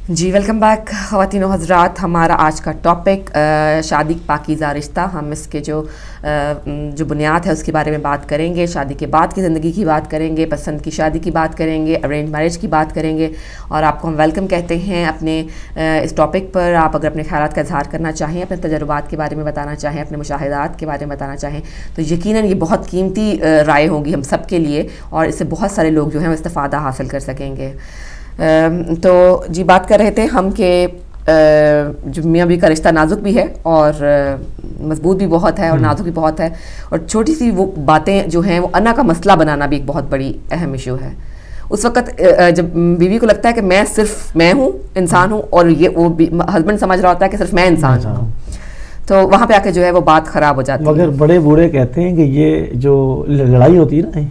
جی welcome back خواتین و حضرات. ہمارا آج کا ٹاپک شادی پاکیزہ رشتہ. ہم اس کے جو بنیاد ہے اس کے بارے میں بات کریں گے, شادی کے بعد کی زندگی کی بات کریں گے, پسند کی شادی کی بات کریں گے, ارینج میرج کی بات کریں گے, اور آپ کو ہم ویلکم کہتے ہیں اپنے اس ٹاپک پر. آپ اگر اپنے خیالات کا اظہار کرنا چاہیں, اپنے تجربات کے بارے میں بتانا چاہیں, اپنے مشاہدات کے بارے میں بتانا چاہیں, تو یقیناً یہ بہت قیمتی رائے ہوگی ہم سب کے لیے, اور اس سے بہت سارے لوگ جو ہیں وہ استفادہ حاصل کر سکیں گے. تو جی بات کر رہے تھے ہم کہ جو میاں بیوی کا رشتہ نازک بھی ہے اور مضبوط بھی بہت ہے اور نازک بھی بہت ہے, اور چھوٹی سی وہ باتیں جو ہیں وہ انا کا مسئلہ بنانا بھی ایک بہت بڑی اہم ایشو ہے. اس وقت جب بیوی کو لگتا ہے کہ میں صرف میں ہوں, انسان ہوں, اور یہ وہ ہسبینڈ سمجھ رہا ہوتا ہے کہ صرف میں انسان ہوں, تو وہاں پہ آ کے جو ہے وہ بات خراب ہو جاتی ہے. مگر بڑے بوڑھے کہتے ہیں کہ یہ جو لڑائی ہوتی ہے نا,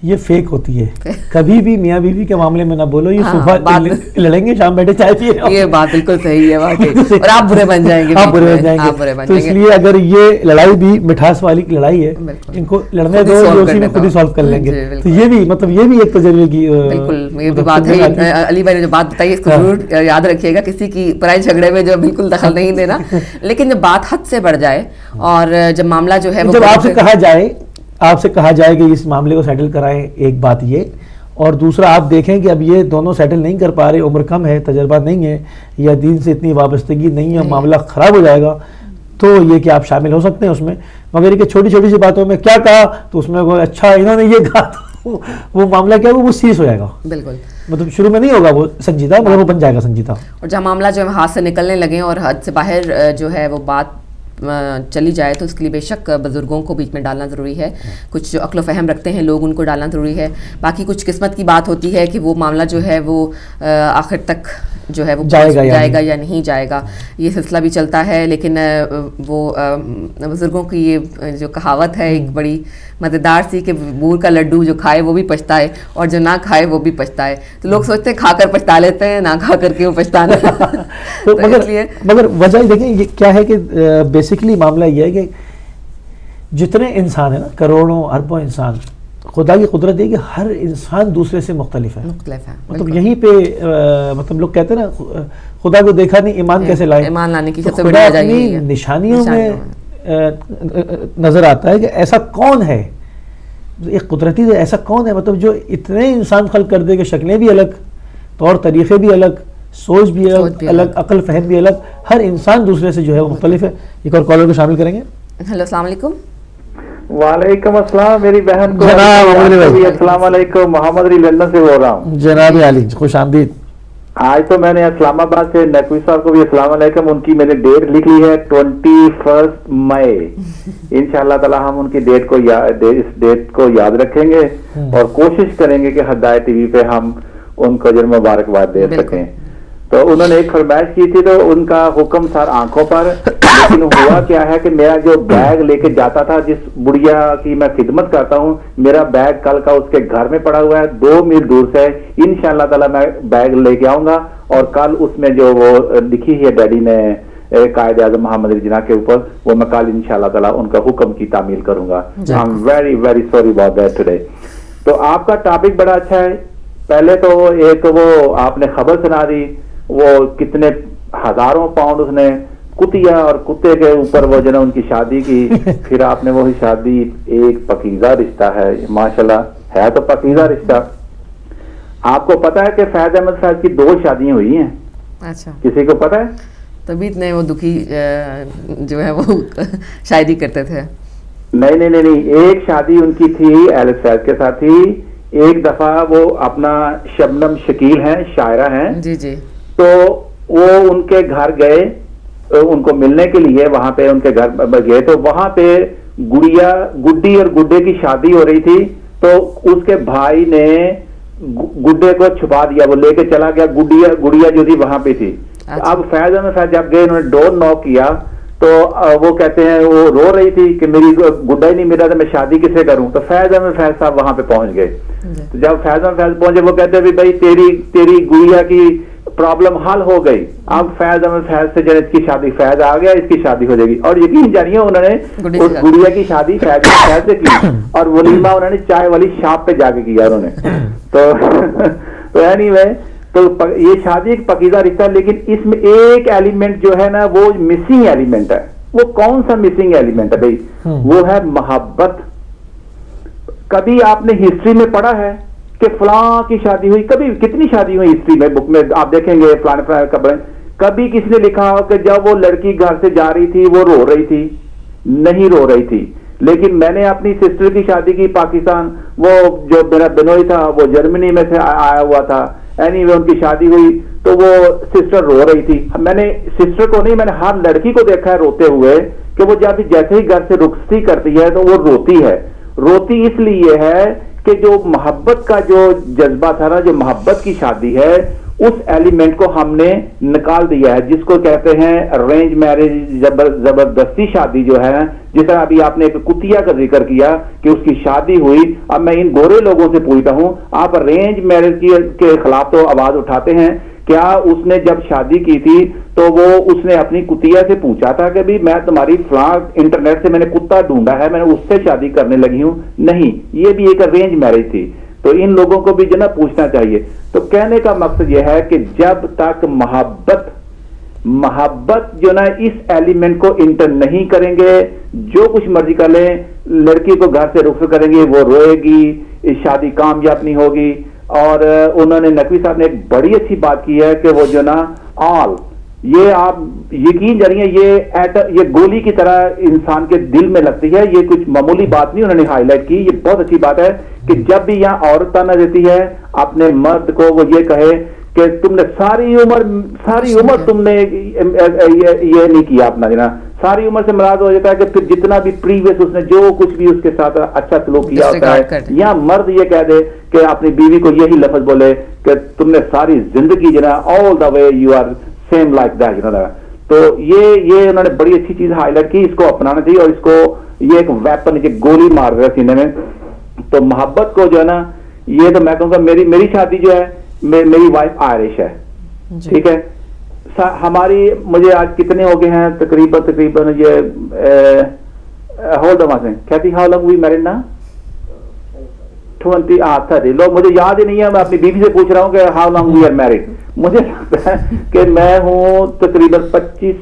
یہ فیک ہوتی ہے. کبھی بھی میاں بیوی کے معاملے میں نہ بولو, یہ صبح لڑیں گے شام بیٹھے چائے پیے. یہ بات بالکل صحیح ہے واقعی, اور آپ برے بن جائیں گے, آپ برے بن جائیں گے. تو اس لیے اگر یہ لڑائی بھی مٹھاس والی لڑائی ہے, ان کو لڑنے دو, یہ اسی میں خود ہی سالو کر لیں گے. تو یہ بھی یہ بھی ایک تجربے کی بالکل یہ بات ہے. علی بھائی نے جو بات بتائی اس کو ضرور یاد رکھیے گا, کسی کی پرائی جھگڑے میں جو بالکل دخل نہیں دینا. لیکن جب بات حد سے بڑھ جائے اور جب معاملہ جو ہے جب آپ سے کہا جائے کہ اس معاملے کو سیٹل کرائیں, ایک بات یہ, اور دوسرا آپ دیکھیں کہ اب یہ دونوں سیٹل نہیں کر پا رہے, عمر کم ہے, تجربہ نہیں ہے, یا دین سے اتنی وابستگی نہیں ہے, معاملہ خراب ہو جائے گا, تو یہ کہ آپ شامل ہو سکتے ہیں اس میں. مگر یہ کہ چھوٹی چھوٹی سی باتوں میں کیا کہا تو اس میں اچھا انہوں نے یہ کہا, تو وہ معاملہ کیا وہ سیریس ہو جائے گا. بالکل مطلب شروع میں نہیں ہوگا وہ سنجیدہ, مگر وہ بن جائے گا سنجیدہ. اور جہاں معاملہ جو ہے ہاتھ سے نکلنے لگیں اور حد سے باہر جو ہے وہ بات چلی جائے, تو اس کے لیے بے شک بزرگوں کو بیچ میں ڈالنا ضروری ہے. کچھ جو عقل و فہم رکھتے ہیں لوگ, ان کو ڈالنا ضروری ہے. باقی کچھ قسمت کی بات ہوتی ہے کہ وہ معاملہ جو ہے وہ آخر تک جو ہے وہ جائے گا یا نہیں جائے گا, یہ سلسلہ بھی چلتا ہے. لیکن وہ بزرگوں کی یہ جو کہاوت ہے ایک بڑی مزیدار سی, کہ بور کا لڈو جو کھائے وہ بھی پچھتائے اور جو نہ کھائے وہ بھی پچھتائے. تو لوگ سوچتے ہیں کھا کر پچھتا لیتے ہیں, نہ کھا کر کے وہ پچھتانا. مگر وجہ دیکھیں یہ کیا ہے کہ بیسکلی معاملہ یہ ہے کہ جتنے انسان ہیں نا, کروڑوں اربوں انسان, خدا کی قدرت ہے کہ ہر انسان دوسرے سے مختلف ہے. مطلب یہیں پہ مطلب لوگ کہتے ہیں نا خدا کو دیکھا نہیں ایمان کیسے لائے. ایمان لانے کی سب سے بڑی وجہ یہی ہے. نشانیوں میں نظر آتا ہے کہ ایسا کون ہے, ایک قدرتی ایسا کون ہے مطلب جو اتنے انسان خلق کر دے کہ شکلیں بھی الگ, طور طریقے بھی الگ, سوچ بھی الگ, عقل فہم بھی الگ, ہر انسان دوسرے سے جو ہے وہ مختلف ہے. ایک اور کالر کو شامل کریں گے. ہیلو السلام علیکم. وعلیکم السلام میری بہن کو. السلام علیکم, محمد علی لندن سے بول رہا ہوں. جناب علی خوش آمدید. آج تو میں نے اسلام آباد سے نقوی صاحب کو بھی السلام علیکم, ان کی میں نے ڈیٹ لکھ لی ہے 21 مئی. انشاءاللہ تعالی ہم ان کی اس ڈیٹ کو یاد رکھیں گے اور کوشش کریں گے کہ ہدایت ٹی وی پہ ہم ان کو جو مبارکباد دے سکیں. تو انہوں نے ایک فرمائش کی تھی, تو ان کا حکم سر آنکھوں پر, لیکن ہوا کیا ہے کہ میرا جو بیگ لے کے جاتا تھا, جس بڑھیا کی میں خدمت کرتا ہوں, میرا بیگ کل کا اس کے گھر میں پڑا ہوا ہے 2 میل دور سے. انشاءاللہ تعالی میں بیگ لے کے آؤں گا, اور کل اس میں جو وہ لکھی ہے ڈیڈی نے قائد اعظم محمد علی جناح کے اوپر, وہ میں کل انشاءاللہ تعالی ان کا حکم کی تعمیل کروں گا. I am very very sorry about that today. تو آپ کا ٹاپک بڑا اچھا ہے. پہلے تو ایک وہ آپ نے خبر سنا دی, وہ کتنے ہزاروں پاؤنڈ اس نے کتیا اور کتے کے اوپر وہ ان کی شادی کی. پھر آپ نے وہی شادی, ایک پاکیزہ رشتہ ہے, ماشاءاللہ ہے تو پاکیزہ رشتہ. آپ کو پتا ہے کہ فیض احمد صاحب کی 2 شادیاں ہوئی ہیں؟ اچھا, کسی کو پتا ہے؟ تبھی اتنے وہ دکھی جو ہے وہ شاعری کرتے تھے. نہیں, ایک شادی ان کی تھی ایلس فیض کے ساتھ تھی. ایک دفعہ وہ اپنا شبنم شکیل ہیں, شاعرہ ہیں, جی جی, تو وہ ان کے گھر گئے ان کو ملنے کے لیے, وہاں پہ ان کے گھر گئے, تو وہاں پہ گڈی اور گڈے کی شادی ہو رہی تھی. تو اس کے بھائی نے گڈے کو چھپا دیا, وہ لے کے چلا گیا, گڑیا جو تھی وہاں پہ تھی. اب فیض احمد صاحب جب گئے, انہوں نے ڈور ناک کیا, تو وہ کہتے ہیں وہ رو رہی تھی کہ میری گڈا ہی نہیں ملا تو میں شادی کسے کروں. تو فیض احمد فیض صاحب وہاں پہ پہنچ گئے. جب فیض احمد فیض پہنچے, وہ کہتے ہیں بھائی تیری گڑیا کی پرابلم حل ہو گئی, اب فیض احمد فیض سے جب اس کی شادی, فیض آ گیا, اس کی شادی ہو جائے گی. اور یقین جانیے انہوں نے اس گڑیا کی شادی فیض سے کی, اور ولیمہ انہوں نے چائے والی شاپ پہ جا کے کیا انہوں نے. تو اینی وے تو یہ شادی ایک پاکیزہ رشتہ ہے، لیکن اس میں ایک ایلیمنٹ جو ہے نا وہ مسنگ ایلیمنٹ ہے. وہ کون سا مسنگ ایلیمنٹ ہے بھائی؟ وہ ہے محبت. کبھی آپ نے ہسٹری میں پڑھا ہے کہ فلاں کی شادی ہوئی؟ کبھی کتنی شادی ہوئی ہسٹری میں، بک میں آپ دیکھیں گے فلاں قبر. کبھی کسی نے لکھا ہو کہ جب وہ لڑکی گھر سے جا رہی تھی وہ رو رہی تھی؟ نہیں رو رہی تھی. لیکن میں نے اپنی سسٹر کی شادی کی پاکستان، وہ جو میرا بنوئی تھا وہ جرمنی میں سے آیا ہوا تھا. اینی وے ان کی شادی ہوئی تو وہ سسٹر رو رہی تھی. میں نے سسٹر کو نہیں، میں نے ہر لڑکی کو دیکھا ہے روتے ہوئے کہ وہ جب جیسے ہی گھر سے رخصتی کرتی ہے تو وہ روتی ہے. روتی اس لیے ہے کہ جو محبت کا جو جذبہ تھا نا، جو محبت کی شادی ہے، اس ایلیمنٹ کو ہم نے نکال دیا ہے، جس کو کہتے ہیں ارینج میرج، زبردستی شادی جو ہے. جس طرح ابھی آپ نے ایک کتیا کا ذکر کیا کہ اس کی شادی ہوئی. اب میں ان گورے لوگوں سے پوچھتا ہوں، آپ ارینج میرج کے خلاف تو آواز اٹھاتے ہیں، کیا اس نے جب شادی کی تھی تو وہ اس نے اپنی کتیا سے پوچھا تھا کہ بھی میں تمہاری فلاں انٹرنیٹ سے میں نے کتا ڈھونڈا ہے، میں نے اس سے شادی کرنے لگی ہوں؟ نہیں، یہ بھی ایک ارینج میرج تھی. تو ان لوگوں کو بھی جو نا پوچھنا چاہیے. تو کہنے کا مقصد یہ ہے کہ جب تک محبت جو نا اس ایلیمنٹ کو انٹر نہیں کریں گے، جو کچھ مرضی کر لیں، لڑکی کو گھر سے رخصت کریں گے، وہ روئے گی، شادی کامیاب نہیں ہوگی. اور انہوں نے نقوی صاحب نے ایک بڑی اچھی بات کی ہے کہ وہ جو نا آل، یہ آپ یقین جانیے یہ گولی کی طرح انسان کے دل میں لگتی ہے. یہ کچھ معمولی بات نہیں انہوں نے ہائی لائٹ کی، یہ بہت اچھی بات ہے کہ جب بھی یہاں عورت تانا دیتی ہے اپنے مرد کو، وہ یہ کہے کہ تم نے ساری عمر تم نے یہ نہیں کیا اپنا جنا. ساری عمر سے مراد ہو جاتا ہے کہ پھر جتنا بھی پریویس اس نے جو کچھ بھی اس کے ساتھ اچھا سلوک کیا ہوتا ہے، یا مرد یہ کہہ دے کہ اپنی بیوی کو یہی لفظ بولے کہ تم نے ساری زندگی جو نا all the way you are same like that. تو یہ انہوں نے بڑی اچھی چیز ہائی لائٹ کی. اس کو اپنانا چاہیے اور اس کو یہ ایک ویپن، یہ گولی مار رہا ہے سینے میں. تو محبت کو جو ہے نا، یہ تو میں کہوں گا میری شادی جو ہے، میری وائف آئرش ہے، ٹھیک ہے. ہماری مجھے آج کتنے ہو گئے ہیں تقریباً یہ ہولڈ کہتی ہاؤ لانگ وی میرڈ نا 30 لوگ، مجھے یاد ہی نہیں ہے. میں اپنی بیوی سے پوچھ رہا ہوں کہ how long we are married. مجھے لگتا ہے کہ میں ہوں تقریباً 25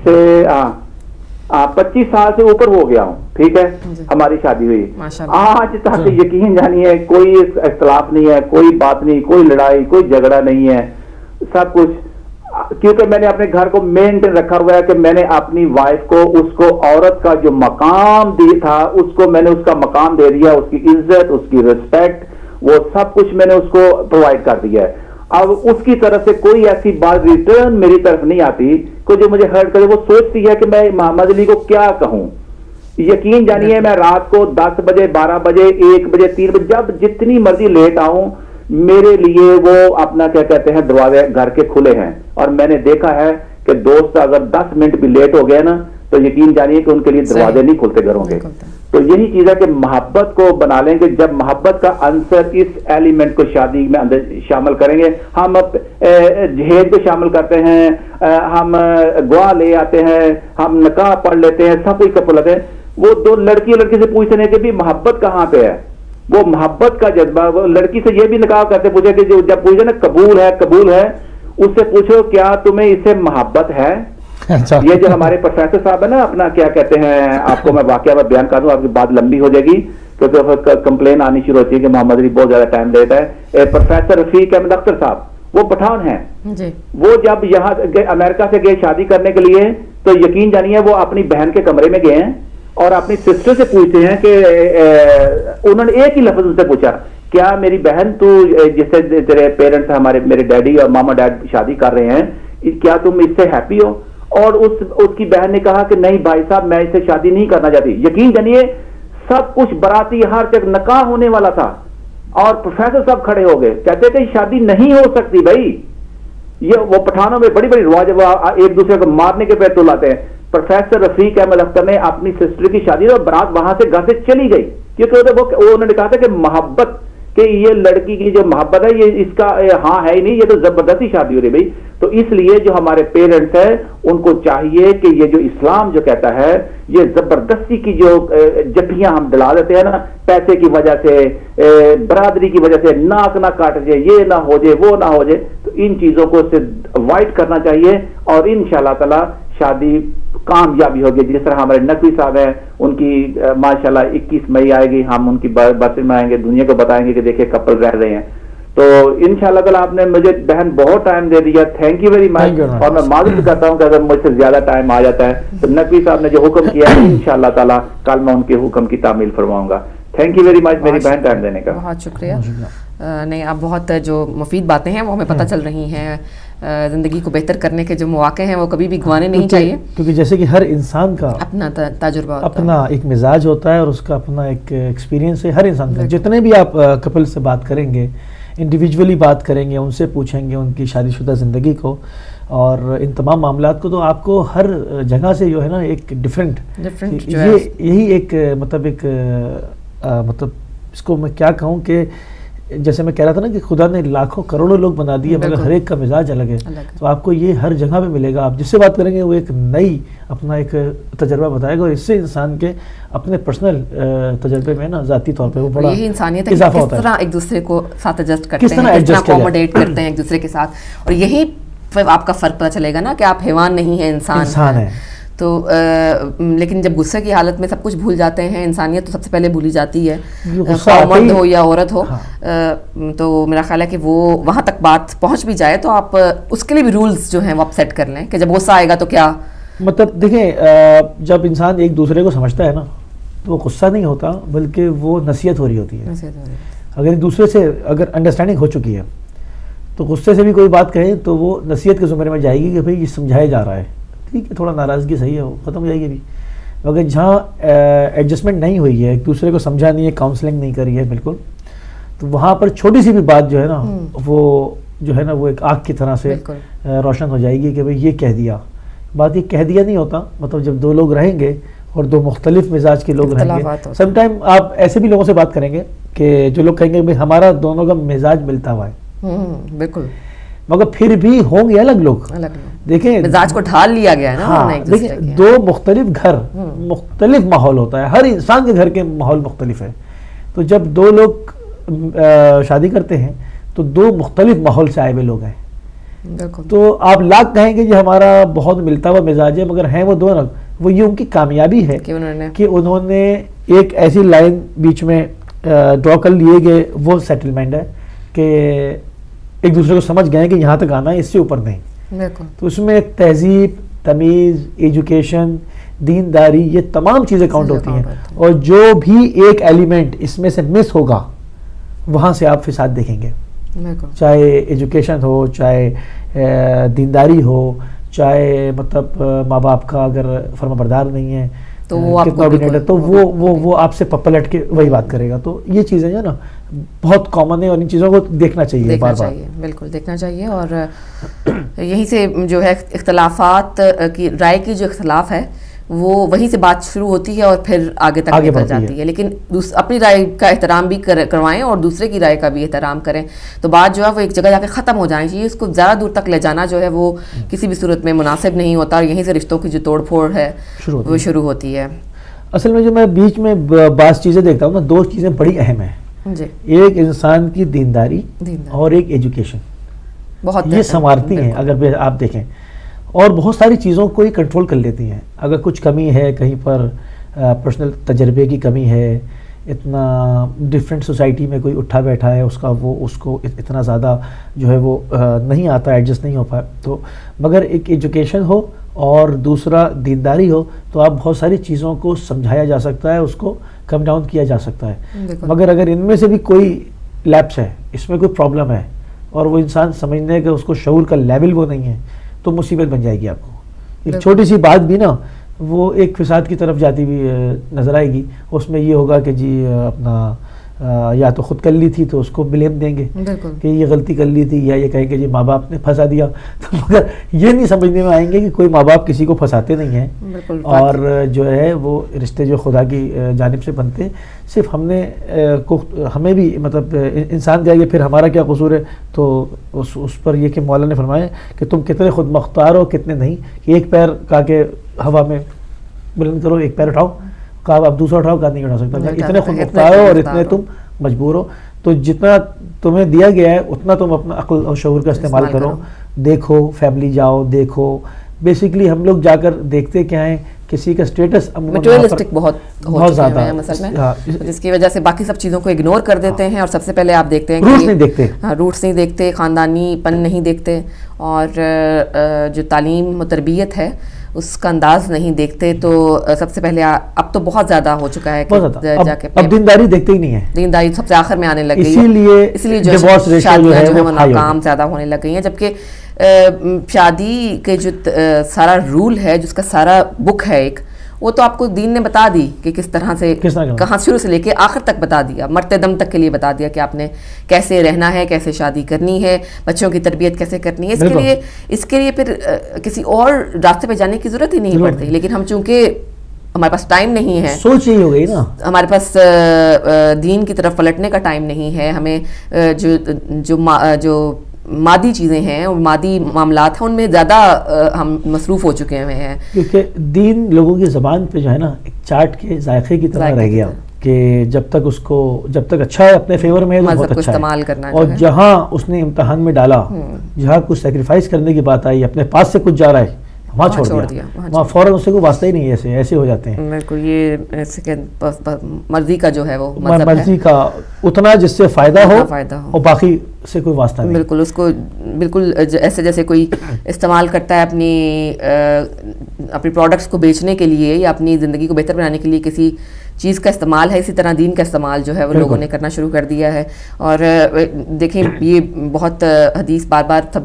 سال سے اوپر ہو گیا ہوں، ٹھیک ہے. ہماری شادی ہوئی آج تک، یقین جانیے کوئی اختلاف نہیں ہے، کوئی بات نہیں، کوئی لڑائی، کوئی جھگڑا نہیں ہے، سب کچھ. کیونکہ میں نے اپنے گھر کو مینٹین رکھا ہوا ہے کہ میں نے اپنی وائف کو، اس کو عورت کا جو مقام دی تھا اس کو میں نے اس کا مقام دے دیا، اس کی عزت، اس کی رسپیکٹ، وہ سب کچھ میں نے اس کو پرووائڈ کر دیا ہے. اب اس کی طرف سے کوئی ایسی بات ریٹرن میری طرف نہیں آتی کہ جو مجھے ہرٹ کرے. وہ سوچتی ہے کہ میں محمد علی کو کیا کہوں. یقین جانیے میں رات کو 10 بجے 12 بجے 1 بجے 3 بجے جب جتنی مرضی لیٹ آؤں، میرے لیے وہ اپنا کیا کہتے ہیں دروازے گھر کے کھلے ہیں. اور میں نے دیکھا ہے کہ دوست اگر 10 منٹ بھی لیٹ ہو گیا نا تو یقین جانیے کہ ان کے لیے دروازے نہیں کھلتے گھروں کے. تو یہی چیز ہے کہ محبت کو بنا لیں گے. جب محبت کا عنصر اس ایلیمنٹ کو شادی میں اندر شامل کریں گے، ہم جہیز کو شامل کرتے ہیں، ہم گواہ لے آتے ہیں، ہم نکاح پڑھ لیتے ہیں، سب کچھ کر لیتے ہیں. وہ دو لڑکی اور لڑکی سے پوچھتے ہیں کہ بھی محبت کہاں پہ ہے. وہ محبت کا جذبہ، وہ لڑکی سے یہ بھی نکاح کرتے پوچھے کہ جب پوچھے نا قبول ہے، اس سے پوچھو کیا تمہیں اس سے محبت ہے. یہ جو ہمارے پروفیسر صاحب ہے نا، اپنا کیا کہتے ہیں، آپ کو میں واقعہ بیان کر دوں، آپ کی بات لمبی ہو جائے گی کیونکہ کمپلین آنی شروع ہوتی ہے کہ محمد علی بہت زیادہ ٹائم دیتا ہے. پروفیسر رفیق احمد اختر صاحب، وہ پٹھان ہیں. وہ جب یہاں امریکہ سے گئے شادی کرنے کے لیے تو یقین جانیے وہ اپنی بہن کے کمرے میں گئے ہیں اور اپنی سسٹر سے پوچھتے ہیں کہ انہوں نے ایک ہی لفظ ان سے پوچھا، کیا میری بہن تو جس سے تیرے پیرنٹس میرے ڈیڈی اور ماما ڈیڈ شادی کر رہے ہیں، کیا تم اس سے ہیپی ہو؟ اور اس کی بہن نے کہا کہ نہیں بھائی صاحب میں اس سے شادی نہیں کرنا چاہتی. یقین جانیے سب کچھ براتی ہر تک نکاح ہونے والا تھا اور پروفیسر صاحب کھڑے ہو گئے، کہتے کہ شادی نہیں ہو سکتی بھائی. یہ وہ پٹھانوں میں بڑی بڑی رواج وہ ایک دوسرے کو مارنے کے پیٹ تلاتے ہیں. پروفیسر رفیق احمد اختر نے اپنی سسٹر کی شادی اور برات وہاں سے گھر سے چلی گئی کیونکہ انہوں نے کہا تھا کہ محبت کہ یہ لڑکی کی جو محبت ہے یہ اس کا ہاں ہے ہی نہیں, یہ تو زبردستی شادی ہو رہی بھائی. تو اس لیے جو ہمارے پیرنٹس ہیں ان کو چاہیے کہ یہ جو اسلام جو کہتا ہے یہ زبردستی کی جو جٹیاں ہم دلا دیتے ہیں نا, پیسے کی وجہ سے, برادری کی وجہ سے, ناک نہ کاٹ جائے, یہ نہ ہو جائے, وہ نہ ہو جائے, تو ان چیزوں کو سے اوائڈ کرنا چاہیے اور انشاءاللہ تعالی شادی کامیابی ہوگی. جس طرح ہمارے نقوی صاحب ہیں, ان کی ماشاءاللہ 21 مئی آئے گی, ہم ان کی برسی میں آئیں گے, دنیا کو بتائیں گے کہ دیکھیں کپل رہ رہے ہیں. تو انشاءاللہ تعالی آپ نے مجھے بہن بہت ٹائم دے دیا, تھینک یو ویری مچ. اور میں معذرت کرتا ہوں کہ اگر مجھ سے زیادہ ٹائم آ جاتا ہے تو نقوی صاحب نے جو حکم کیا ہے انشاءاللہ تعالی کل میں ان کے حکم کی تعمیل فرماؤں گا. تھینک یو ویری مچ میری بہن ٹائم دینے کا. بہت شکریہ. نہیں, آپ بہت جو مفید باتیں ہیں وہ ہمیں پتہ چل رہی ہیں. زندگی کو بہتر کرنے کے جو مواقع ہیں وہ کبھی بھی گنوانے نہیں چاہیے, کیونکہ جیسے کہ ہر انسان کا اپنا تجربہ ہوتا ہے, اپنا ایک مزاج ہوتا ہے اور اس کا اپنا ایک ایکسپیرینس ہے ہر انسان کا. جتنے بھی آپ کپل سے بات کریں گے, انڈیویجولی بات کریں گے, ان سے پوچھیں گے ان کی شادی شدہ زندگی کو اور ان تمام معاملات کو, تو آپ کو ہر جگہ سے جو ہے نا ایک ڈفرینٹ یہی ایک مطلب اس کو میں کیا کہوں کہ جیسے میں کہہ رہا تھا نا کہ خدا نے لاکھوں کروڑوں لوگ بنا دیے مگر ہر ایک کا مزاج الگ ہے. تو آپ کو یہ ہر جگہ پہ ملے گا, آپ جس سے بات کریں گے وہ ایک نئی اپنا ایک تجربہ بتائے گا اور اس سے انسان کے اپنے پرسنل تجربے میں نا ذاتی طور پہ وہ بڑا یہی انسانیت ہے, کس طرح ایک دوسرے کو ساتھ ایڈجسٹ کرتے ہیں, کس طرح اکوموڈیٹ کرتے ہیں ایک دوسرے کے ساتھ. اور یہی آپ کا فرق پتہ چلے گا نا کہ آپ حیوان نہیں ہیں, انسان ہیں. تو لیکن جب غصے کی حالت میں سب کچھ بھول جاتے ہیں, انسانیت تو سب سے پہلے بھولی جاتی ہے, مرد ہو یا عورت ہو. تو میرا خیال ہے کہ وہ وہاں تک بات پہنچ بھی جائے تو آپ اس کے لیے بھی رولز جو ہیں وہ آپ سیٹ کر لیں کہ جب غصہ آئے گا تو کیا. مطلب دیکھیں, جب انسان ایک دوسرے کو سمجھتا ہے نا تو وہ غصہ نہیں ہوتا بلکہ وہ نصیحت ہو رہی ہوتی ہے. اگر ایک دوسرے سے اگر انڈرسٹینڈنگ ہو چکی ہے تو غصے سے بھی کوئی بات کہے تو وہ نصیحت کے زمرے میں جائے گی کہ بھائی یہ سمجھایا جا رہا ہے, ٹھیک ہے, تھوڑا ناراضگی صحیح ہے, وہ ختم ہو جائے گی بھی. مگر جہاں ایڈجسٹمنٹ نہیں ہوئی ہے, ایک دوسرے کو سمجھا نہیں ہے, کاؤنسلنگ نہیں کری ہے بالکل, تو وہاں پر چھوٹی سی بھی بات جو ہے نا وہ جو ہے نا وہ ایک آگ کی طرح سے روشن ہو جائے گی کہ بھئی یہ کہہ دیا. بات یہ کہہ دیا نہیں ہوتا, مطلب جب دو لوگ رہیں گے اور دو مختلف مزاج کے لوگ رہیں گے, سم ٹائم آپ ایسے بھی لوگوں سے بات کریں گے کہ جو لوگ کہیں گے بھئی ہمارا دونوں کا مزاج ملتا ہوا ہے, بالکل, مگر پھر بھی ہوں گے الگ لوگ. دیکھیں مزاج کو ڈھال لیا گیا ہے نا. دیکھیں دو مختلف گھر, مختلف ماحول ہوتا ہے, ہر انسان کے گھر کے ماحول مختلف ہے. تو جب دو لوگ شادی کرتے ہیں تو دو مختلف ماحول سے آئے ہوئے لوگ ہیں. تو آپ لاکھ کہیں گے کہ ہمارا بہت ملتا ہوا مزاج ہے, مگر ہیں وہ دو الگ. وہ یہ ان کی کامیابی ہے کہ انہوں نے ایک ایسی لائن بیچ میں ڈرا کر لیے کہ وہ سیٹلمنٹ ہے کہ ایک دوسرے کو سمجھ گئے کہ یہاں تک آنا ہے, اس سے اوپر نہیں. تو اس میں تہذیب, تمیز, ایجوکیشن, دینداری, یہ تمام چیزیں کاؤنٹ ہوتی ہیں. اور جو بھی ایک ایلیمنٹ اس میں سے مس ہوگا وہاں سے آپ فساد دیکھیں گے, چاہے ایجوکیشن ہو, چاہے دینداری ہو, چاہے مطلب ماں باپ کا اگر فرما بردار نہیں ہے تو وہ آپ سے پلٹ کے وہی بات کرے گا. تو یہ چیزیں جو ہے نا بہت کامن ہے اور ان چیزوں کو دیکھنا چاہیے بار بار. بالکل دیکھنا چاہیے. اور یہیں سے جو ہے اختلافات کی رائے کی جو اختلاف ہے وہ وہیں سے بات شروع ہوتی ہے اور پھر آگے تک نکل جاتی ہے. لیکن اپنی رائے کا احترام بھی کروائیں اور دوسرے کی رائے کا بھی احترام کریں تو بات جو ہے وہ ایک جگہ جا کے ختم ہو جانی چاہیے. اس کو زیادہ دور تک لے جانا جو ہے وہ کسی بھی صورت میں مناسب نہیں ہوتا, اور یہیں سے رشتوں کی جو توڑ پھوڑ ہے وہ شروع ہوتی ہے. اصل میں جو میں بیچ میں بعض چیزیں دیکھتا ہوں نا, دو چیزیں بڑی اہم ہیں. ایک انسان کی دینداری اور ایک ایجوکیشن, بہت یہ سنوارتی ہیں اگر آپ دیکھیں, اور بہت ساری چیزوں کو ہی کنٹرول کر لیتی ہیں. اگر کچھ کمی ہے کہیں پر, پرسنل تجربے کی کمی ہے, اتنا ڈفرینٹ سوسائٹی میں کوئی اٹھا بیٹھا ہے, اس کو اتنا زیادہ جو ہے وہ نہیں آتا, ایڈجسٹ نہیں ہو پایا, تو مگر ایک ایجوکیشن ہو اور دوسرا دینداری ہو تو آپ بہت ساری چیزوں کو سمجھایا جا سکتا ہے, اس کو کم ڈاؤن کیا جا سکتا ہے. مگر اگر ان میں سے بھی کوئی لیپس ہے, اس میں کوئی پرابلم ہے اور وہ انسان سمجھنے کہ اس کو شعور کا لیول وہ نہیں ہے تو مصیبت بن جائے گی آپ کو. ایک چھوٹی سی بات بھی نا وہ ایک فساد کی طرف جاتی ہوئی نظر آئے گی. اس میں یہ ہوگا کہ جی اپنا یا تو خود کر لی تھی تو اس کو بلیم دیں گے بالکل کہ یہ غلطی کر لی تھی، یا یہ کہیں کہ جی ماں باپ نے پھنسا دیا، تو مگر یہ نہیں سمجھنے میں آئیں گے کہ کوئی ماں باپ کسی کو پھنساتے نہیں ہیں، بالکل اور جو ہے وہ رشتے جو خدا کی جانب سے بنتے ہیں، صرف ہمیں بھی مطلب انسان جائے پھر ہمارا کیا قصور ہے، تو اس پر یہ کہ مولا نے فرمایا کہ تم کتنے خود مختار ہو کتنے نہیں، کہ ایک پیر کہا کہ ہوا میں بلند کرو، ایک پیر اٹھاؤ، کہا اب دوسرا اٹھاؤ، کہا نہیں اٹھا سکتا، اتنے خود مختار ہو اور اتنے تم مجبور ہو، تو جتنا تمہیں دیا گیا ہے اتنا تم اپنا عقل اور شعور کا استعمال کرو، دیکھو فیملی جاؤ، دیکھو بیسیکلی ہم لوگ جا کر دیکھتے کیا ہیں، کسی کا سٹیٹس میٹیریلسٹک بہت زیادہ ہے اصل میں، جس کی وجہ سے باقی سب چیزوں کو اگنور کر دیتے ہیں، اور سب سے پہلے آپ دیکھتے ہیں روٹس نہیں دیکھتے، روٹس نہیں دیکھتے، خاندانی پن نہیں دیکھتے، اور جو تعلیم و تربیت ہے اس کا انداز نہیں دیکھتے، تو سب سے پہلے اب تو بہت زیادہ ہو چکا ہے کہ جا کے اب دینداری دیکھتے ہی نہیں ہے، دینداری سب سے آخر میں آنے لگ گئی ہے، اسی لیے جو شادیاں جو ہے وہ ناکام زیادہ ہونے لگ گئی ہیں، جبکہ شادی کے جو سارا رول ہے، جس کا سارا بک ہے ایک، وہ تو آپ کو دین نے بتا دی کہ کس طرح سے کہاں شروع سے لے کے آخر تک بتا دیا، مرتے دم تک کے لیے بتا دیا کہ آپ نے کیسے رہنا ہے، کیسے شادی کرنی ہے، بچوں کی تربیت کیسے کرنی ہے، اس کے لیے پھر کسی اور راستے پہ جانے کی ضرورت ہی نہیں پڑتی، لیکن ہم چونکہ ہمارے پاس ٹائم نہیں ہے، سوچ یہی ہو گئی نا، ہمارے پاس دین کی طرف پلٹنے کا ٹائم نہیں ہے، ہمیں جو مادی چیزیں ہیں اور مادی معاملات ہیں ان میں زیادہ ہم مصروف ہو چکے ہیں، کیونکہ دین لوگوں کی زبان پہ جو ہے نا ایک چاٹ کے ذائقے کی طرح رہ گیا، کہ جب تک اچھا ہے اپنے فیور میں ہے تو بہت اچھا ہے، اور جہاں اس نے امتحان میں ڈالا، جہاں کچھ سیکریفائس کرنے کی بات آئی، اپنے پاس سے کچھ جا رہا ہے وہاں چھوڑ دیا، وہاں فوراً اس سے کوئی واسطہ ہی نہیں ہے، ایسے ہو جاتے ہیں، بالکل یہ مرضی کا جو ہے وہ مرضی کا اتنا جس سے فائدہ ہو اور باقی سے کوئی واسطہ نہیں، بالکل اس کو بالکل ایسے جیسے کوئی استعمال کرتا ہے اپنی پروڈکٹس کو بیچنے کے لیے یا اپنی زندگی کو بہتر بنانے کے لیے کسی چیز کا استعمال ہے، اسی طرح دین کا استعمال جو ہے وہ لوگوں نے کرنا شروع کر دیا ہے، اور دیکھیں یہ بہت حدیث بار بار سب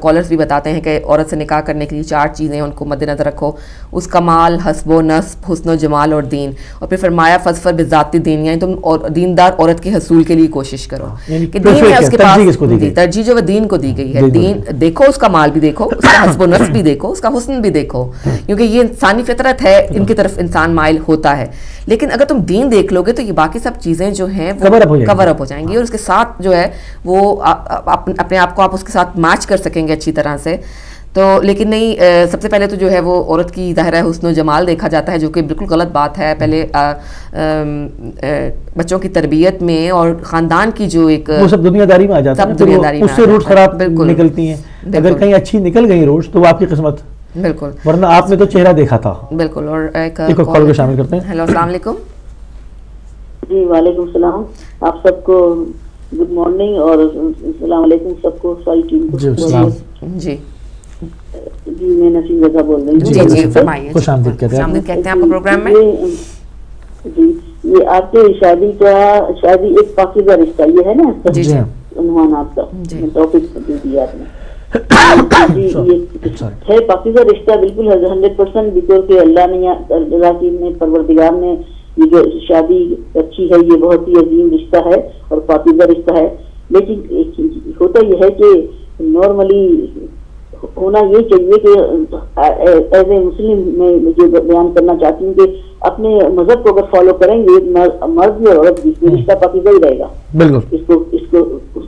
کالرز بھی بتاتے ہیں کہ عورت سے نکاح کرنے کے لیے 4 چیزیں ان کو مد نظر رکھو، اس کا مال، حسب و نسب، حسن و جمال اور دین، اور پھر فرمایا فظفر بذات دین، یعنی تم دیندار عورت کے حصول کے لیے کوشش کرو، کہ دین ہے اس کے پاس، ترجیح جو وہ دین کو دی گئی ہے، دین دیکھو، اس کا مال بھی دیکھو، اس کا حسب و نسب بھی دیکھو، اس کا حسن بھی دیکھو، کیونکہ یہ انسانی فطرت ہے، ان کی طرف انسان مائل ہوتا ہے، لیکن اگر تم دین دیکھ لو گے تو یہ باقی سب چیزیں جو ہیں وہ کور اپ ہو جائیں گی، اور اس کے ساتھ جو ہے وہ اپنے آپ کو آپ اس کے ساتھ میچ کر سکیں گے اچھی طرح سے، تو لیکن نہیں، سب سے پہلے تو جو ہے وہ عورت کی ظاہر ہے حسن و جمال دیکھا جاتا ہے، جو کہ بالکل غلط بات ہے، پہلے بچوں کی تربیت میں اور خاندان کی جو ایک وہ سب دنیا داری میں آ جاتا ہے، اس سے روٹ خراب نکلتی ہیں، اگر کہیں اچھی نکل گئی روٹ تو وہ آپ کی قسمت، بالکل، ورنہ آپ نے تو چہرہ دیکھا تھا، بالکل۔ اور ایک کال کو شامل کرتے ہیں۔ ہیلو، السلام علیکم۔ جی وعلیکم السلام، آپ سب کو گڈ مارننگ، اور السلام علیکم سب کو، ساری ٹیم کو۔ جی جی میں نسیم رضا بول رہی ہوں۔ جی فرمائیے۔ خوش آمدید کہتے ہیں آپ کو پروگرام میں۔ جی یہ آپ کے شادی ایک پاکیزہ رشتہ، یہ ہے نا جی عنوان آپ کا، ٹاپک دے دیا آپ نے۔ جی یہ ہے پاکیزہ رشتہ، بالکل 100% بطور کہ اللہ نے پروردگار نے یہ جو شادی اچھی ہے، یہ بہت ہی عظیم رشتہ ہے اور پاکیزہ رشتہ ہے، لیکن ہوتا یہ ہے کہ نارملی ہونا یہ چاہیے کہ ایز اے مسلم میں جو بیان کرنا چاہتی ہوں کہ اپنے مذہب کو اگر فالو کریں گے، مرد اور عورت بھی رشتہ پاکیزہ ہی رہے گا، بالکل اس کو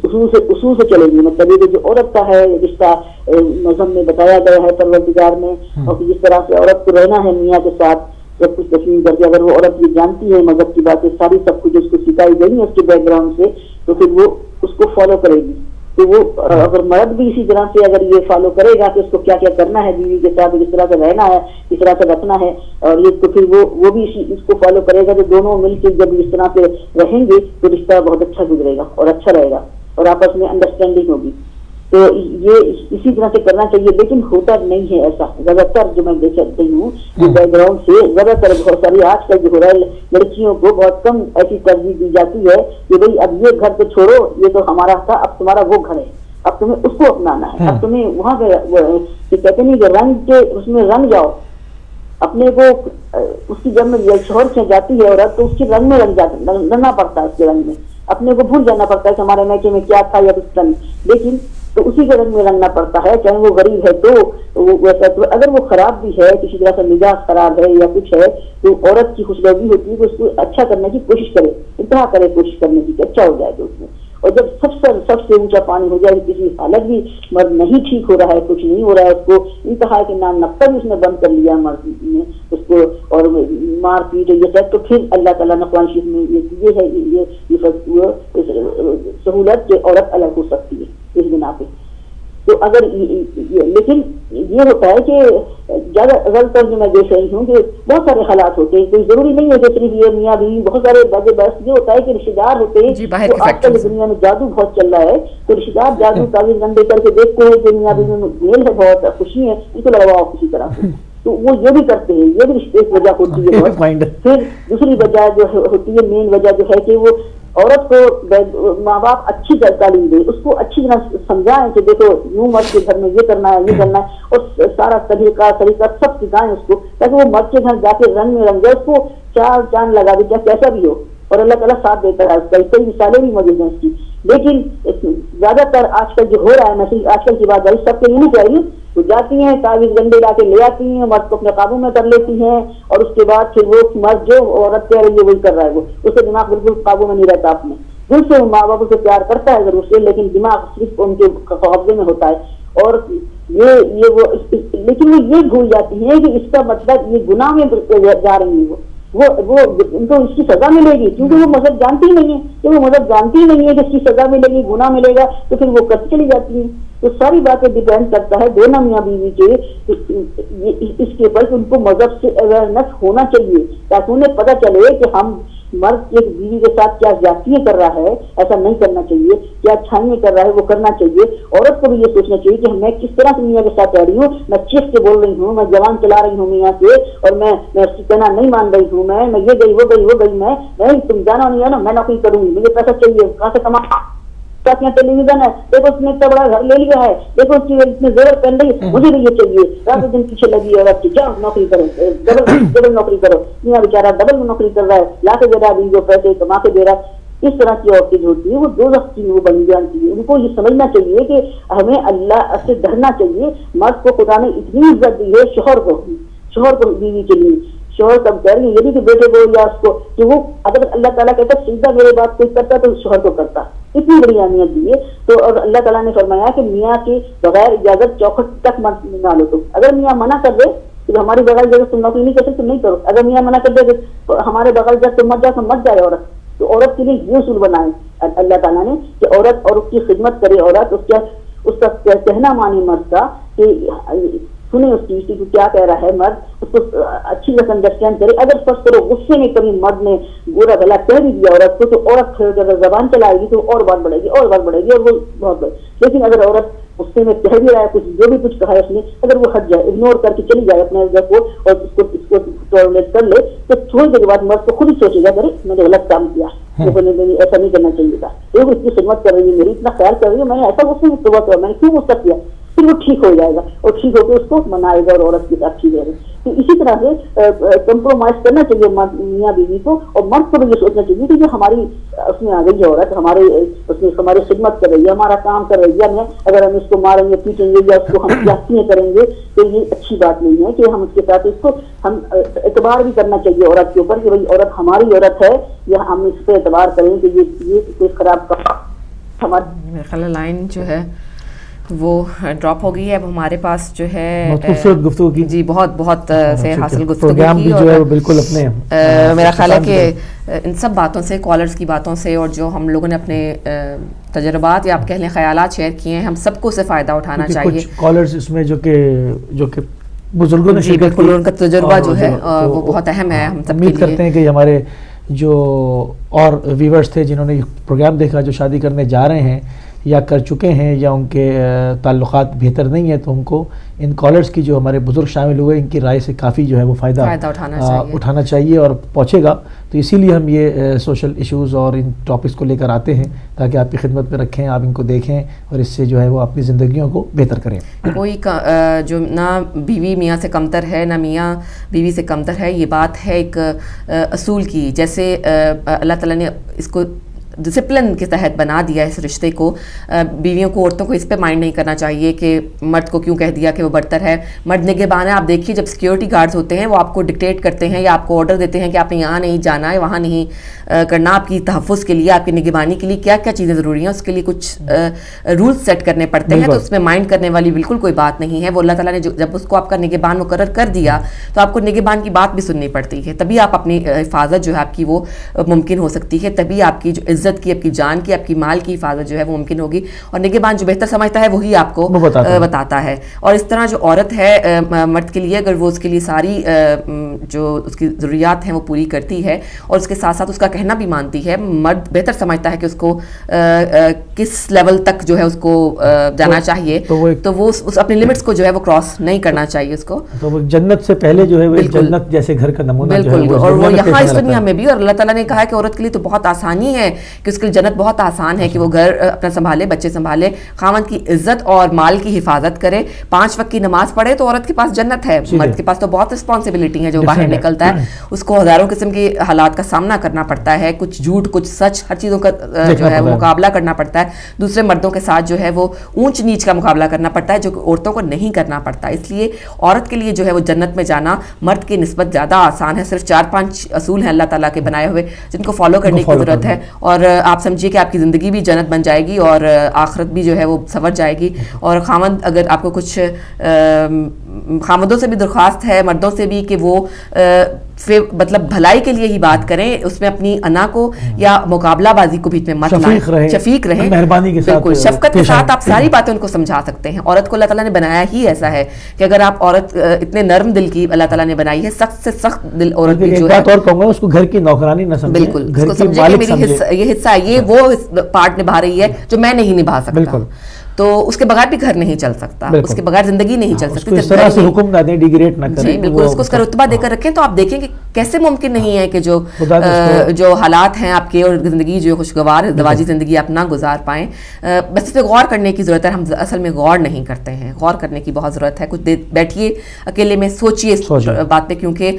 اصول سے چلے گی، مطلب یہ جو عورت کا ہے رشتہ مذہب میں بتایا گیا ہے پروردگار میں، اور جس طرح سے عورت کو رہنا ہے میاں کے ساتھ سب کچھ تسلیم کر کے، اگر وہ عورت یہ جانتی ہے مذہب کی باتیں ساری، سب کچھ اس کو سکھائی گئی ہے اس کے بیک گراؤنڈ سے، تو پھر وہ اس کو فالو کرے گی، تو وہ اگر مرد بھی اسی طرح سے اگر یہ فالو کرے گا کہ اس کو کیا کیا کرنا ہے بیوی کے ساتھ، کس طرح سے رہنا ہے، کس طرح سے رکھنا ہے، اور یہ تو پھر وہ بھی اس کو فالو کرے گا، تو دونوں مل کے جب اس طرح سے رہیں گے تو رشتہ بہت اچھا گزرے گا اور اچھا رہے گا اور آپس میں انڈرسٹینڈنگ ہوگی، تو یہ اسی طرح سے کرنا چاہیے، لیکن ہوتا نہیں ہے ایسا، زیادہ تر جو میں دیکھ سکتی ہوں بیک گراؤنڈ سے، زیادہ تر بہت ساری آج کل جو ہو رہا ہے لڑکیوں کو بہت کم ایسی ترجیح دی جاتی ہے کہ بھئی اب یہ گھر تو چھوڑو، یہ تو ہمارا تھا، اب تمہارا وہ گھر ہے، اب تمہیں اس کو اپنانا ہے، اب تمہیں وہاں پہ کہتے نہیں کہ رنگ کے اس میں رنگ جاؤ، اپنے کو اس کی جب شوہر سے جاتی ہے عورت تو اس کے رنگ میں رنگنا پڑتا ہے، اس کے رنگ میں اپنے کو بھول جانا پڑتا ہے کہ ہمارے میکے میں کیا تھا یا کچھ تھا، لیکن تو اسی کے رنگ میں رنگنا پڑتا ہے، چاہے وہ غریب ہے تو ویسا، تو اگر وہ خراب بھی ہے کسی طرح سے مزاج خراب ہے یا کچھ ہے تو عورت کی خوشگوی ہوتی ہے کہ اس کو اچھا کرنے کی کوشش کرے، انتہا کرے کوشش کرنے کی کہ اچھا ہو جائے گا اس میں. اور جب سب سے اونچا پانی ہو جائے، کسی حالت بھی مرد نہیں ٹھیک ہو رہا ہے، کچھ نہیں ہو رہا ہے، اس کو انتہا کے نام نقطہ بھی اس نے بند کر لیا مرد نے اس کو، اور مار پیٹ یہ سب، تو پھر اللہ تعالیٰ نے قرآن شریف میں یہ ہے سہولت کہ عورت الگ ہو سکتی ہے اس بنا پہ. تو اگر لیکن یہ ہوتا ہے کہ زیادہ غلط طور میں دیکھ رہی ہوں کہ بہت سارے حالات ہوتے ہیں، کوئی ضروری نہیں ہے کہ صرف یہ میاں بیوی، بہت سارے بس یہ ہوتا ہے کہ رشتے دار ہوتے ہیں. تو آج کل دنیا میں جادو بہت چل رہا ہے، تو رشتے دار جادو تعویذ گندے کر کے دیکھتے ہیں کہ میاں بیوی میں میل ہے، بہت خوشی ہے، ان کو لگواؤ کسی طرح سے، تو وہ یہ بھی کرتے ہیں، یہ بھی رشتے کی وجہ ہوتی ہے. پھر دوسری وجہ جو ہوتی ہے، مین وجہ جو ہے کہ وہ عورت کو ماں باپ اچھی تعلیم دے، اس کو اچھی طرح سمجھائیں کہ دیکھو یوں مرد کے گھر میں یہ کرنا ہے، یہ کرنا ہے، اور سارا طریقہ سب سکھائیں اس کو، تاکہ وہ مرد کے گھر جا کے رنگ میں رنگ جائے، اس کو چار چاند لگا دے چاہے کیسا بھی ہو، اور اللہ تعالیٰ ساتھ دیتا ہے. کئی مثالیں بھی موجود ہیں اس کی. لیکن زیادہ تر آج کل جو ہو رہا ہے، میں آج کل کی بات بھائی سب کے لیے نہیں چاہیے، تو جاتی ہیں تعویذ گنڈے لا کے لے آتی ہیں، مرد کو اپنے قابو میں کر لیتی ہیں، اور اس کے بعد پھر وہ مرد جو عورت کہہ رہی ہے وہی کر رہا ہے، وہ اس کا دماغ بالکل قابو میں نہیں رہتا. اپنے دل سے ماں باپ سے پیار کرتا ہے ضرور سے، لیکن دماغ صرف ان کے قبضے میں ہوتا ہے. اور یہ وہ لیکن وہ یہ بھول جاتی ہیں کہ اس کا مطلب یہ گناہ میں جا رہی ہیں، وہ ان کو اس کی سزا ملے گی، کیونکہ وہ مذہب جانتی ہی نہیں ہے، کہ وہ مذہب جانتی ہی نہیں ہے کہ اس کی سزا ملے گی، گناہ ملے گا، تو پھر وہ کرتی چلی جاتی ہیں. تو ساری باتیں ڈیپینڈ کرتا ہے دونوں میاں بیوی کے اس کے اوپر کہ ان کو مذہب سے اویئرنیس ہونا چاہیے، تاکہ انہیں پتہ چلے کہ ہم مرد ایک بیوی کے ساتھ کیا زیادتیاں کر رہا ہے، ایسا نہیں کرنا چاہیے، کیا اچھائیاں کر رہا ہے وہ کرنا چاہیے. عورت کو بھی یہ سوچنا چاہیے کہ میں کس طرح سے میاں کے ساتھ رہ رہی ہوں، میں چیخ کے بول رہی ہوں، میں زبان چلا رہی ہوں میاں سے، اور میں اس کی کہنا نہیں مان رہی ہوں، میں یہ گئی وہ گئی میں تم جانا نہیں ہے نا، میں نوکری کروں گی، مجھے پیسہ چاہیے، کہاں سے کما، ٹیلی ویژن ہے، دیکھو اس نے اتنا بڑا گھر لے لیا ہے، دیکھو اس کی اتنے زیور پہن رہی، مجھے بھی یہ چاہیے، رات دن پیچھے لگی ہے عورت کی، کیا نوکری کرو، ڈبل نوکری کرو، میاں بیچارہ ڈبل نوکری کر رہا ہے، لا کے دے رہا ہے جو پیسے کما کے دے رہا ہے. اس طرح کی عورتیں جو ہوتی ہیں وہ دو وقت کی وہ بن جانتی ہیں. ان کو یہ سمجھنا چاہیے کہ ہمیں اللہ سے ڈرنا چاہیے. مرد کو خدا نے اتنی عزت دی ہے شوہر کو بیوی کے لیے، شوہر کب کہہ رہی ہے، یہ بھی کہ بیٹے کو یا اس کو، کہ وہ اگر اللہ تعالیٰ کہتا سیدھا میرے بات کوئی کرتا تو شوہر کو کرتا، اتنی بڑی اہمیت دی ہے. تو اور اللہ تعالیٰ نے فرمایا کہ میاں کے بغیر اجازت چوکھٹ تک مت نہ لو. تو اگر میاں منع کر دے کہ ہماری بغیر اجازت تم نوکری نہیں کر سکتے، تم نہیں کرو. اگر میاں منع کر دے کہ ہمارے بغیر اجازت تم مت جاؤ، تو مت جائے عورت. تو عورت کے لیے یہ اصول بنائے اللہ تعالیٰ نے کہ عورت اور اس کی خدمت کرے، عورت اس کا کہنا مانے مرد کا، کہ سنیں اس چیز کی کیا کہہ رہا ہے مرد، اس کو اچھی طرح انڈرسٹینڈ کرے. اگر فرض کرو غصے میں کبھی مرد نے برا بھلا کہہ بھی دیا عورت کو، تو عورت اگر زبان چلائے گی تو اور بات بڑھے گی اور وہ بہت بڑھے. لیکن اگر عورت غصے میں کہہ بھی رہا ہے کچھ، جو بھی کچھ کہا ہے اس نے، اگر وہ ہٹ جائے، اگنور کر کے چلی جائے اپنے جب کو، اور اس کو ٹالریٹ کر لے، تو تھوڑی دیر بعد مرد کو خود ہی سوچے گا کہ میں نے غلط کام کیا، ایسا نہیں کرنا چاہیے تھا، اس کی خدمت کر رہی ہے، میری اتنا خیال کر رہی ہے، میں نے ایسا غصے میں توبہ کیا، میں نے کیوں غصہ کیا. پھر وہ ٹھیک ہو جائے گا، اور ٹھیک ہو کے اس کو منائے گا اور عورت کے ساتھ ٹھیک رہے گا. تو اسی طرح سے کمپرومائز کرنا چاہیے میاں بیوی کو، اور مرد کو بھی یہ سوچنا چاہیے کہ جو ہماری اس میں آ گئی ہے عورت، ہماری خدمت کر رہی ہے، ہمارا کام کر رہی ہے، اگر ہم اس کو ماریں گے پیٹیں گے یا اس کو ہم جاستیاں کریں گے تو یہ اچھی بات نہیں ہے. کہ ہم اس کے ساتھ اس کو ہم اعتبار بھی کرنا چاہیے عورت کے اوپر، کہ بھائی عورت ہماری عورت ہے، یا ہم اس پہ اعتبار کریں کہ یہ کوئی خراب ہمارا لائن جو ہے وہ ڈراپ ہو گئی ہے. اب ہمارے پاس جو ہے خوبصورت گفتگو کی، جی بہت سے حاصل گفتگو کی، اور بالکل اپنے میرا خیال ہے کہ ان سب باتوں سے، کالرز کی باتوں سے، اور جو ہم لوگوں نے اپنے تجربات یا آپ کہہ لیں خیالات شیئر کیے ہیں، ہم سب کو سے فائدہ اٹھانا چاہیے. کالرز اس میں جو کہ بزرگوں نے شرکت کی، ان کا تجربہ جو ہے وہ بہت اہم ہے ہم سب کے لیے. امید کرتے ہیں کہ ہمارے جو اور ویورز تھے جنہوں نے پروگرام دیکھا، جو شادی کرنے جا رہے ہیں، یا کر چکے ہیں یا ان کے تعلقات بہتر نہیں ہیں، تو ان کو ان کالرز کی جو ہمارے بزرگ شامل ہوئے ان کی رائے سے کافی جو ہے وہ فائدہ اٹھانا چاہیے اور پہنچے گا. تو اسی لیے ہم یہ سوشل ایشوز اور ان ٹاپکس کو لے کر آتے ہیں تاکہ آپ کی خدمت میں رکھیں، آپ ان کو دیکھیں اور اس سے جو ہے وہ اپنی زندگیوں کو بہتر کریں. کوئی جو نہ بیوی میاں سے کمتر ہے نہ میاں بیوی سے کمتر ہے، یہ بات ہے ایک اصول کی. جیسے اللہ تعالیٰ نے اس کو ڈسپلن کے تحت بنا دیا ہے اس رشتے کو، بیویوں کو عورتوں کو اس پہ مائنڈ نہیں کرنا چاہیے کہ مرد کو کیوں کہہ دیا کہ وہ برتر ہے. مرد نگہبان ہے. آپ دیکھیے جب سیکیورٹی گارڈز ہوتے ہیں وہ آپ کو ڈکٹیٹ کرتے ہیں یا آپ کو آرڈر دیتے ہیں کہ آپ نے یہاں نہیں جانا ہے، وہاں نہیں کرنا. آپ کی تحفظ کے لیے، آپ کی نگہبانی کے لیے کیا کیا چیزیں ضروری ہیں، اس کے لیے کچھ رولز سیٹ کرنے پڑتے ہیں. تو اس میں مائنڈ کرنے والی بالکل کوئی بات نہیں ہے. وہ اللہ تعالیٰ نے جب اس کو آپ کا نگہبان مقرر کر دیا تو آپ کو نگہبان کی بات بھی سننی پڑتی ہے. تبھی آپ اپنی حفاظت جو ہے آپ کی وہ ممکن ہو سکتی ہے. تبھی آپ کی جو عزت کی، آپ کی جان کی، آپ کی مال کی حفاظت جو ہے وہ ممکن ہوگی. اور نگہبان جو بہتر سمجھتا ہے وہی آپ کو بتاتا ہے. اور اس طرح جو عورت ہے مرد کے لیے، اگر وہ اس کے لیے ساری جو اس کی ضروریات ہیں وہ پوری کرتی ہے اور اس کے ساتھ ساتھ اس کا کہنا بھی مانتی ہے، مرد بہتر سمجھتا ہے کہ اس کو کس لیول تک جو ہے اس کو جانا چاہیے، تو وہ اپنی لمٹس کو جو ہے وہ کراس نہیں کرنا چاہیے اس کو. تو وہ جنت سے پہلے جو ہے وہ جنت جیسے گھر کا نمونہ بالکل. اور وہ یہاں اس دنیا میں بھی، اور اللہ تعالیٰ نے کہا ہے کہ عورت کے لیے تو بہت آسانی ہے کہ اس کے لیے جنت بہت آسان ہے کہ وہ گھر اپنا سنبھالے، بچے سنبھالے، خاوند کی عزت اور مال کی حفاظت کرے، 5 وقت کی نماز پڑھے. تو عورت کے پاس جنت ہے. مرد کے پاس تو بہت رسپانسبلٹی ہے. جو باہر نکلتا ہے اس کو ہزاروں قسم کے حالات کا سامنا کرنا پڑتا ہے، کچھ جھوٹ کچھ سچ، ہر چیزوں کا جو ہے وہ مقابلہ کرنا پڑتا ہے. دوسرے مردوں کے ساتھ جو ہے وہ اونچ نیچ کا مقابلہ کرنا پڑتا ہے جو کہ عورتوں کو نہیں کرنا پڑتا. اس لیے عورت کے لیے جو ہے وہ جنت میں جانا مرد کی نسبت زیادہ آسان ہے. صرف 4-5 اصول ہیں اللہ تعالیٰ کے بنائے ہوئے جن کو فالو کرنے کی ضرورت ہے. اور آپ سمجھیے کہ آپ کی زندگی بھی جنت بن جائے گی اور آخرت بھی جو ہے وہ سنور جائے گی. اور خاوند، اگر آپ کو کچھ خامدوں سے بھی درخواست ہے، مردوں سے بھی، کہ وہ مطلب بھلائی کے لیے ہی بات کریں، اس میں اپنی انا کو یا مقابلہ بازی کو بیچ میں مت لائیں، شفیق رہیں، مہربانی کے ساتھ، بالکل شفقت کے ساتھ آپ ساری باتیں ان کو سمجھا سکتے ہیں. عورت کو اللہ تعالیٰ نے بنایا ہی ایسا ہے کہ اگر آپ عورت اتنے نرم دل کی اللہ تعالیٰ نے بنائی ہے، سخت سے سخت دل عورت بھی جو ہے، اور کہوں گا اس کو گھر کی نوکرانی نہ سمجھیں، بالکل اس کو سمجھے کہ میری یہ حصہ ہے، یہ وہ پارٹ نبھا رہی ہے جو میں نہیں نبھا سکتا. تو اس کے بغیر بھی گھر نہیں چل سکتا، اس کے بغیر زندگی نہیں چل سکتی. اس طرح سے حکم نہ دیں، ڈیگریٹ نہ کریں. جی بالکل، اس کو اس کا رتبہ دے کر رکھیں. تو آپ دیکھیں کہ کیسے ممکن نہیں ہے کہ جو حالات ہیں آپ کے اور زندگی جو خوشگوار ازدواجی زندگی آپ نہ گزار پائیں. بس اس پہ غور کرنے کی ضرورت ہے. ہم اصل میں غور نہیں کرتے ہیں. غور کرنے کی بہت ضرورت ہے. کچھ دیر بیٹھیے اکیلے میں، سوچیے اس بات پہ، کیونکہ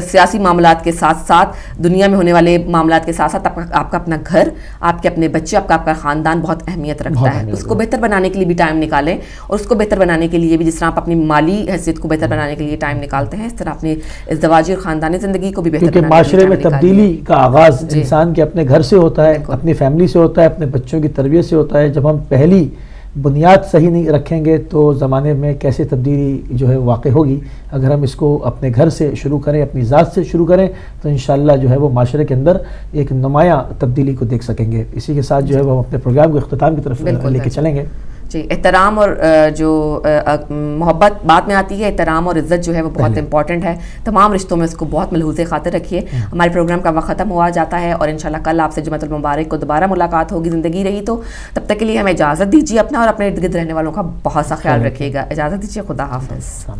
سیاسی معاملات کے ساتھ ساتھ دنیا میں ہونے والے معاملات کے ساتھ ساتھ آپ کا اپنا گھر، آپ کے اپنے بچے، آپ کا خاندان بہت اہمیت رکھتا ہے. اس کو بہتر بنانے کے لیے بھی ٹائم نکالیں، اور اس کو بہتر بنانے کے لیے بھی، جس طرح آپ اپنی مالی حیثیت کو بہتر بنانے کے لیے ٹائم نکالتے ہیں، اس طرح اپنی ازدواجی اور خاندانی زندگی کو بھی بہتر بنانے کے لیے معاشرے میں تبدیلی کا آغاز انسان کے اپنے گھر سے ہوتا ہے، اپنی فیملی سے ہوتا ہے، اپنے بچوں کی تربیت سے ہوتا ہے. جب ہم پہلی بنیاد صحیح نہیں رکھیں گے تو زمانے میں کیسے تبدیلی جو ہے واقع ہوگی. اگر ہم اس کو اپنے گھر سے شروع کریں، اپنی ذات سے شروع کریں، تو انشاءاللہ جو ہے وہ معاشرے کے اندر ایک نمایاں تبدیلی کو دیکھ سکیں گے. اسی کے ساتھ جو ہے وہ اپنے پروگرام کو اختتام کی طرف لے کے چلیں گے. جی، احترام اور جو محبت بات میں آتی ہے، احترام اور عزت جو ہے وہ بہت امپورٹنٹ ہے. تمام رشتوں میں اس کو بہت ملحوظ خاطر رکھیے. ہمارے پروگرام کا وقت ختم ہوا جاتا ہے، اور انشاءاللہ کل آپ سے جمعۃ المبارک کو دوبارہ ملاقات ہوگی، زندگی رہی تو. تب تک کے لیے ہمیں اجازت دیجیے. اپنا اور اپنے ارد گرد رہنے والوں کا بہت سا خیال رکھیے گا. اجازت دیجیے. خدا حافظ.